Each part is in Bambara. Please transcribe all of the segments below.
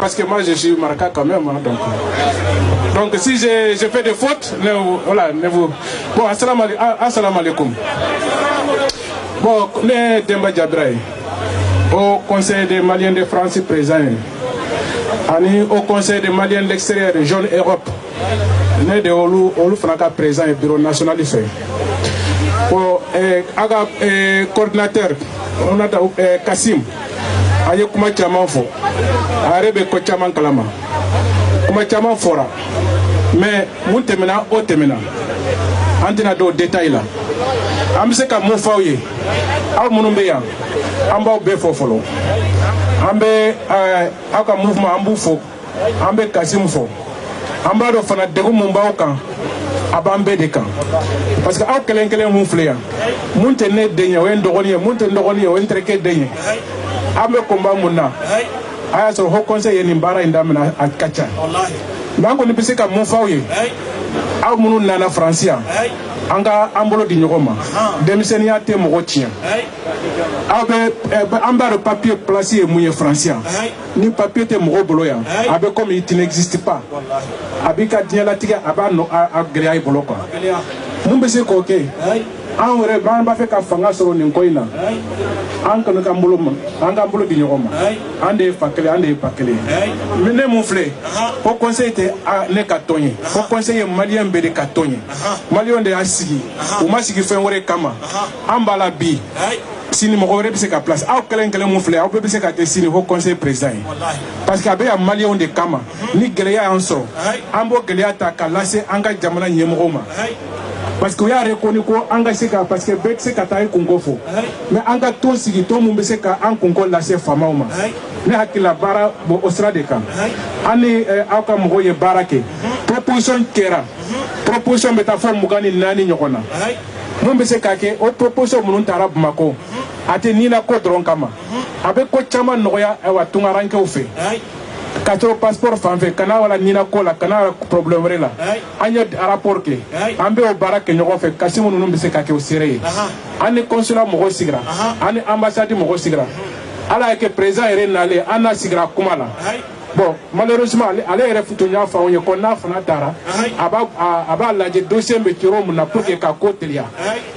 Parce que moi je suis marocain quand même. Hein, donc si je fais des fautes, voilà, ne vous... Bon, assalamu alaikum. Bon, les Demba Diabraï, au Conseil des Maliens de France présent, au Conseil des Maliens de l'extérieur, Jeune Europe, né de Olu Franca présent et Bureau national du fait. Bon, coordinateur, on a Kassim. Aye kuma chaman fo arebe ko chaman kalama kuma chaman fora mais mun temena o temena antina do détail la am se ka mo fawye aw munum be ya amba be fofolo ambe aka mouvement ambu fo ambe Kasim fo amba do fana de ko mumba kan abambe de kan parce que aw kelen kelen mun fleya mun te ne denya wen dogoni mun te dogoni wen treke denya ambe komba munna aya so ho conseil ni mbara indamina akacha nango ni bisika mo fawye aw munu nana francia anga ambolo di nyogoma demisenia te mo tien abe ambaro papier placé mouye francien ni papier te mo bolo ya abe comme il n'existe pas abika diala tiga abano agria ibolo quoi mumbe ko ke an wɛrɛ b'an b'a fɛ ka fanga sɔrɔ nin ko in na an kana k'an bolo ma an k'an bolo di ɲɔgɔn ma an de ye fa kelen an de ye ba kelen ye ne mun filɛ ko conseil tɛ ne ka tɔn ye ko conseil ye maliyɛn bɛɛ de ka tɔn ye maliyɛnw de y'a sigi u ma sigi fɛn wɛrɛ kama an b'a la bi sini mɔgɔ wɛrɛ bɛ se ka place aw kelen kelen mun filɛ aw bɛɛ bɛ se ka kɛ sini ko conseil président ye parce que a bɛ yan maliyɛnw de kama ni gɛlɛya y'an sɔrɔ an b'o gɛlɛya ta k'a lase an ka jamana ɲɛmɔgɔw ma. Parce que vous avez reconnu qu'on a fait parce que Beck c'est Kataï Kongofo. Mais on a tout ce qui tombe, on sait qu'un Congo l'a fait femme. Mais à qui la barre au Stradeka. On est à Kamoye Barake. Proposition Kera. Proposition métaphore Mugani Nani Nyokona. Mon bese kake, au proposition mon tarab mako. Ate nina ko dronkama. Avec ko chama noya ewa tungaranke ofe. Katro passeport fanfé kana wala nina ko la kana problème wala la anya rapport ke ambe o barake nyoko fe Kasimu nunu bise kake o sere ani consulat mo sigra ani ambassade mo sigra ala ke président ere nale ana sigra kumala bon malheureusement ale ere futunya fa onye ko na fana dara aba laje dossier be tiro mun na pour que ka ko telia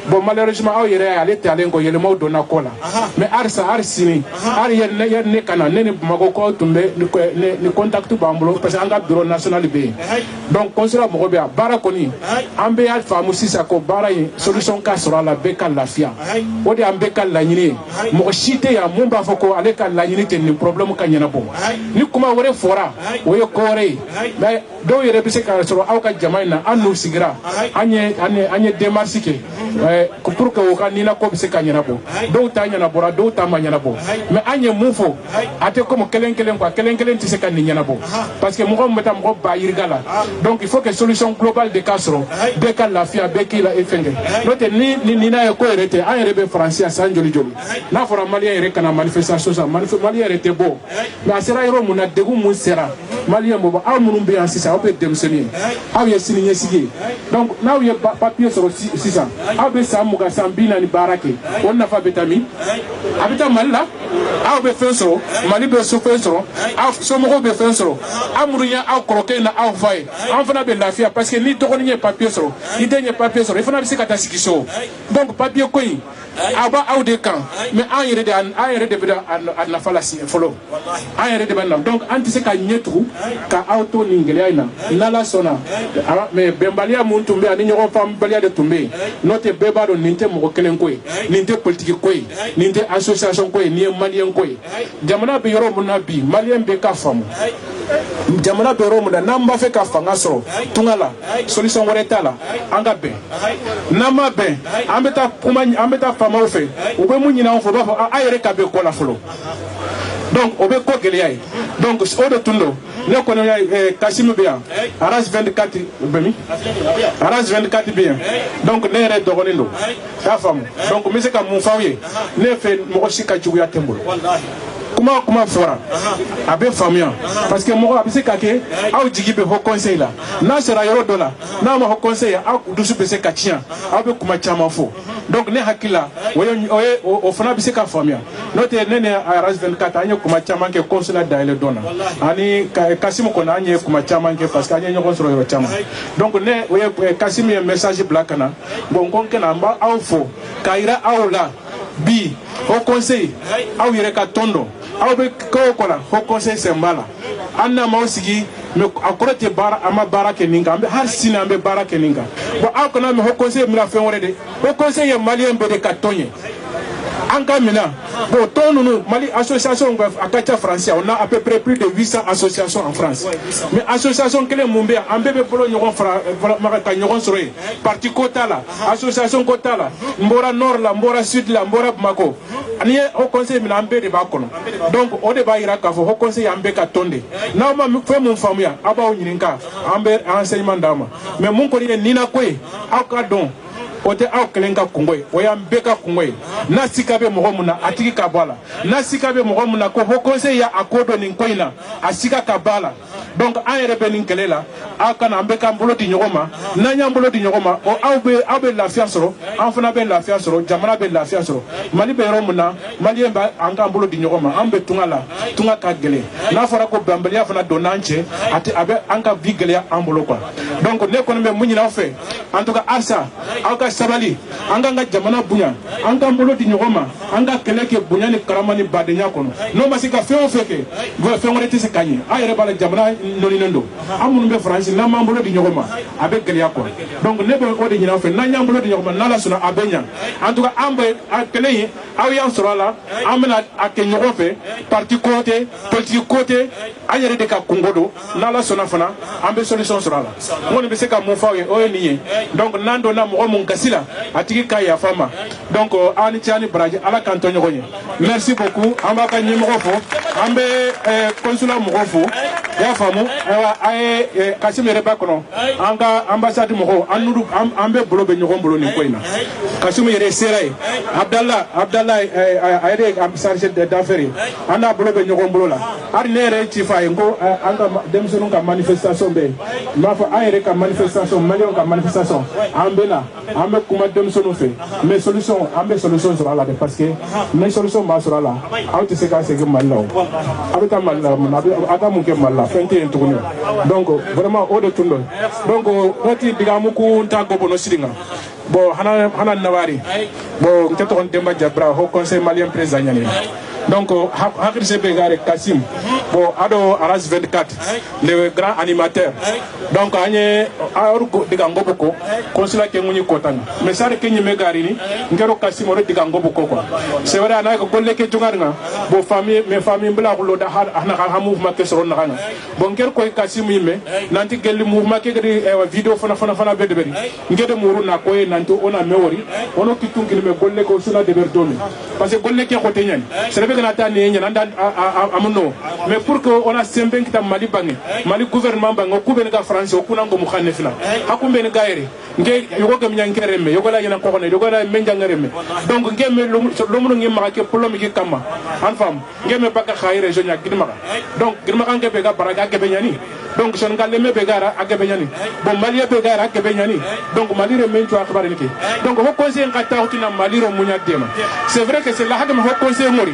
bon malheureusement aw ere ale tale ngo yele mo dona kola mais arsa arsini ar yer ne kana ne mago ko tumbe ni contact bambulo parce que anga bureau national be donc consulat mo be bara koni ambe ya famu sisa ko bara yi solution ka sura la be kan lafia odi ambe kan la nyini mo shite ya mumba foko ale kan la nyini te ni problème ka nyana bon ni kuma wore fora oyo kore mais do yere bise ka soro aw ka jamaina anu sigira anye démarche ke pour que o ka nina ko bise ka nyana bo do ta nyana bora do ta ma nyana bo mais anye mufo ate comme kelen quoi kelen tise ka ni nyana bo parce que mo meta mo ba yirgala donc il faut que solution globale de casro de ka la fia be ki la efenge note ni na ko rete an rebe français san joli na fora malien yere kana manifestation sa malien rete bo mais sera yero muna degu mun sera malien bo aw munum be ansisa aw be demseni aw ye sini sigi donc na aw ye papier sur sisa aw be samuga sambina ni barake on na fa betami abita malla aw be fenso mali be so fenso aw so mo be fenso amurunya aw kroke na aw fay an fana be lafia parce que ni dogoni ye papier sur ni denye papier sur il fana be se kata sikiso donc papier koy aba aw de kan mais an yere de bida an na falasi follow an yere de banam donc anti se ka nyetu ka auto ningele ina nala sona mais bembalia mun tumbe ani nyoko fam balia de tumbe note beba do ninte mo kelen koy ninte politique koy ninte association koy ni malien koy jamana be yoro mun nabi malien be ka famu jamana be yoro mun na namba fe ka fanga soro tungala solution waretala anga be nama be ambeta kuma ambeta fama ofe ube munyina on fo ba fo ayere ka be ko la folo donc obe ko geliay donc odo tundo ne kono Kasimu bien Aras 24 bemi Aras 24 bien donc ne re dogonindo ta fam donc mi se ka mun fawye ne fe mo sika juya tembo kuma fora a bɛ faamuya parce que mɔgɔ a bɛ se ka kɛ aw jigi bɛ haut conseil la n'a sera yɔrɔ dɔ la n'a ma haut conseil aw dusu bɛ se ka tiɲɛ aw bɛ kuma caman fɔ donc ne hakili la o fana bɛ se ka faamuya n'o tɛ ne ni RAS 24 an ye kuma caman kɛ consulat dayɛlɛ dɔn na ani Kasimu kɔni an ye kuma caman kɛ parce que an ye ɲɔgɔn sɔrɔ yɔrɔ caman donc ne o ye Kasimu ye message bila ka na bon ko n kana n b'a aw fo k'a yira aw la bi haut conseil aw yɛrɛ ka tɔn dɔn aw bɛ kɛ o kɔ la haut conseil sen b'a la an n'a m'aw sigi mais a kɔrɔ tɛ baara an ma baara kɛ nin kan hali sini an bɛ baara kɛ nin kan bon aw kana mɛn haut conseil bɛna fɛn wɛrɛ de haut conseil ye maliyɛn bɛɛ de ka tɔn ye an ka minɛ bon tɔn ninnu Mali association a ka ca France on a à peu près plus de 800 associations en France mais association kelen mun bɛ yan an bɛɛ bɛ bolo ɲɔgɔn fara ka ɲɔgɔn sɔrɔ yen parti ko t'a la association ko t'a la n bɔra nord la n bɔra sud la n bɔra Bamako ani ye haut conseil minɛ an bɛɛ de b'a kɔnɔ donc o de b'a yira k'a fɔ haut conseil an bɛɛ ka tɔn de n'aw ma fɛn mun faamuya aw b'aw ɲininka an bɛ renseignement d'a ma mais mun kɔni ye ninako ye aw ka dɔn o tɛ aw kelen ka kungo ye o y'an bɛɛ ka kungo ye n'a sika bɛ mɔgɔ mun na a tigi ka bɔ a la n'a sika bɛ mɔgɔ mun na ko haut conseil y'a ko dɔn nin ko in na a sika ka bɔ a la donc an yɛrɛ bɛ nin kɛlɛ la aw kana an bɛ k'an bolo di ɲɔgɔn ma n'an y'an bolo di ɲɔgɔn ma o aw bɛ lafiya sɔrɔ an fana bɛ lafiya sɔrɔ jamana bɛ lafiya sɔrɔ Mali bɛ yɔrɔ mun na maliyɛn bɛ an k'an bolo di ɲɔgɔn ma an bɛ tunga la tunga ka gɛlɛn n'a fɔra ko bɛnbaliya fana donna an cɛ a bɛ an ka vie gɛlɛya an bolo quoi donc ne kɔni bɛ mun ɲini aw fɛ en tout cas asa aw ka sabali an k'an ka jamana bonya an k'an bolo di ɲɔgɔn ma an ka kɛlɛ kɛ bonya ni karama ni badenya kɔnɔ n'o ma se ka fɛn o fɛn kɛ fɛn wɛrɛ tɛ se ka ɲɛ an yɛrɛ b'a la jamana nɔninen don an minnu bɛ faransi n'an m'an bolo di ɲɔgɔn ma a bɛ gɛlɛya quoi donc ne bɛ o de ɲini aw fɛ n'an y'an bolo di ɲɔgɔn ma n'Ala sɔnna a bɛ ɲa en tout cas an bɛ a kɛlɛ in aw y'an sɔrɔ a la an bɛna a kɛ ɲɔgɔn fɛ parti ko tɛ politique ko tɛ an yɛrɛ de ka kungo don n'Ala sɔnna fana an bɛ solution sɔrɔ a la n kɔni bɛ se ka mun fɔ aw ye o ye nin ye donc n'an donna mɔgɔ mun gasi la a tigi ka yafa ma donc an ni cɛ ani baraji Ala k'an to ɲɔgɔn ye merci beaucoup an b'a ka ɲɛmɔgɔ fo an bɛ consulat mɔgɔw fo i y'a faamu ayiwa a ye Kasimu yɛrɛ b'a kɔnɔ an ka ambassade mɔgɔw an bɛɛ bolo bɛ ɲɔgɔn bolo nin ko in na Kasimu yɛrɛ sera yen Abdallah a yɛrɛ ye chargé d'affaires ye an n'a bolo bɛ ɲɔgɔn bolo la hali ne yɛrɛ ye ci fɔ a ye n ko an ka denmisɛnninw ka manifestation bɛ yen n b'a fɔ an yɛrɛ ka manifestation maliyɛnw ka manifestation an bɛ na an bɛ kuma denmisɛnninw fɛ mais solution an bɛ solution sɔrɔ a la de parce que ni solution b'a sɔrɔ a la aw tɛ se ka segin Mali la o aw bɛ taa Mali la mun a ka mun kɛ Mali la fɛn tɛ yen tuguni donc vraiment o de tun don donc ne ti digamuku n t'a gobono siri kan bon hana nawari bon n tɛ tɔgɔ Demba Jabra haut conseil malien président ɲani donc hakili se bɛ gare Kasimu bon ado RAS 24 le grand animateur donc an ye diga ngobo ko consulat ke ŋuɲi kotanga mais sare ke ɲime gari ni ngero Kasimu ore diga ngobo ko quoi c'est vrai ana ko golle ke jungar nga bo famille mais famille bla ko loda hana ha mouvement ke soro na bon ngero ko Kasimu yime nanti gelli mouvement ke gadi video fana bedde beri ngede muru na ko nanti ona mewori ono kitungil me golle ko suna de berdomi parce que golle ke ko tenyani kana ta ne nyana ndan amuno mais pour que on a semben kita Mali bangi Mali gouvernement bangi ko ben ga France ko nango mu xanne fina hakumbe ni gaire nge yogo gam nyankere me yogo la yana ko ne yogo la menjangere me donc nge me lo mu ngi ma ke problème ki kama an fam nge me baka khaire région ya gidma donc gidma kan ke be ga baraga ke be nyani donc son galle me be gara ake be nyani bon Mali be gara ake be nyani donc Mali re men to akhbar ni ke donc ho conseil ngata hotina Mali ro munya dema c'est vrai que c'est la hadam ho conseil mori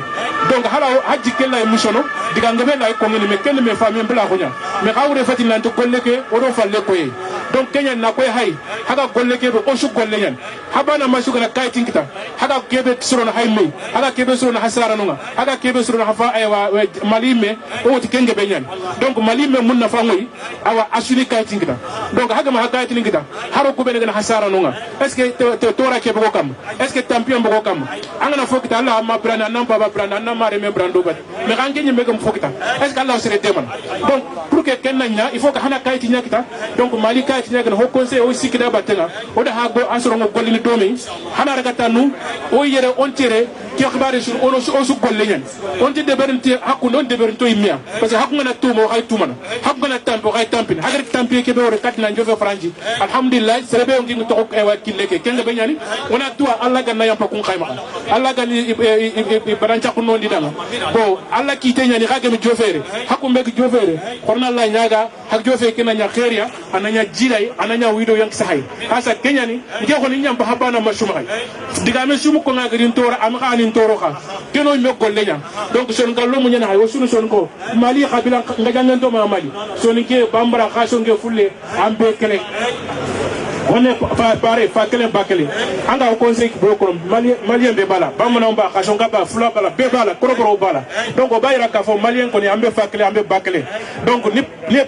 donc hala haji kella emissiono diga ngabe la ko ngini me ken me famille bla ko nya me xawre fati nanto golle ke o do falle ko yi donc kenya na koy hay haga golle ke be o su golle nyan habana ma su kana kay tinkita haga kebe surona hay me haga kebe surona hasara nunga haga kebe surona hafa aywa Mali me o ti kenge be nyan donc Mali me mun na fa ngoy awa asuni kay tinkita donc haga ma kay tinkita haro ko be ngana hasara nunga est ce que te tora ke be ko kam est ce que tampion be ko kam angana fokita Allah ma brana nan baba brana nan mare me brando bat me rangi ni me fokita est ce que Allah sere deman donc pour que ken nanya il faut que hana kay tinya kita donc Mali ka tinya kana ho conseil o sikida batena o da ha go asoro ngo golini domi hana raga tanu o yere on tere ki xibare sur ono su golle nyen on te deberenti hakku non deberento imia parce que hakku ngana tumo hay tumana hakku ngana tampo hay tampin hagar tampi ke be wore katina jofe franji alhamdulillah serebe on ngi to ko e wa kileke kenga be nyani ona tuwa alla ganna yampa kun khayma alla gani barancha kun non didama bo alla ki te nyani xage mi jofere hakku mbek jofere korna la nyaga hak jofe ke na nya khairiya ananya jilay ananya wido yank sahay asa kenyani nge ko ni nyamba habana mashuma digame sumu ko ngagrin tora am khani toroka keno me golle nya donc son gallo mu nyana hay wasunu son ko mali khabila ngajangan to ma mali son ke bambara khaso nge fulle ambe kele on pare fa kele bakele anga conseil ko ko malien be bala bamuna ba khaso ngaba fula bala be bala koroboro bala donc o bayra ka fo malien ko ni ambe fa kele ambe bakele donc ni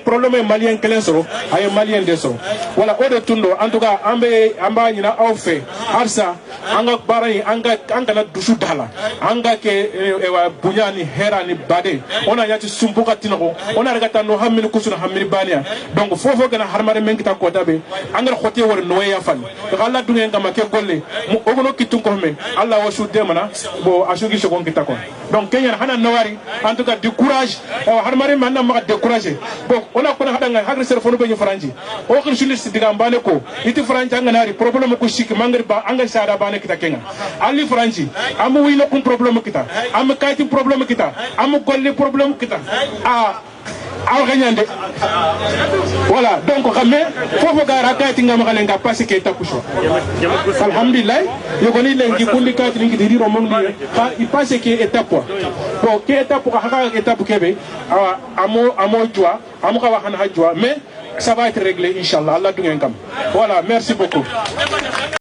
problème malien kelen soro ay malien de soro wala o de tundo en tout cas ambe amba nyina au fait arsa anga barani anga na dusu dala anga ke ewa bunyani herani bade ona nyati sumbuka tinako ona regata no hamini kusuna hamini bania donc fofo gana harmare menkita ko tabe anga khote wor no ya fan Allah dunga ngama ke golle mu ogono kitun ko me Allah wasu demana bo asugi so gon kitako donc kenya hana nawari en tout cas du courage harmare manna ma décourager bon ona ko hadanga hagre ser fonu be franji o ko journaliste diga mbane ko iti franji anga nari problème ko shik mangri ba anga sada bane kita kenga ali franji amu wi lokum problème kita am kayti problème kita am golli problème kita aw gagnande voilà donc xamé fofo gara kayti ngam xalenga parce que takusho alhamdulillah yogoni lengi kundi kayti ngi diri romong ni il passe que étape bon que étape ko haka étape kebe amo joie amo ka waxana joie mais ça va être réglé inchallah Allah du ngam voilà merci beaucoup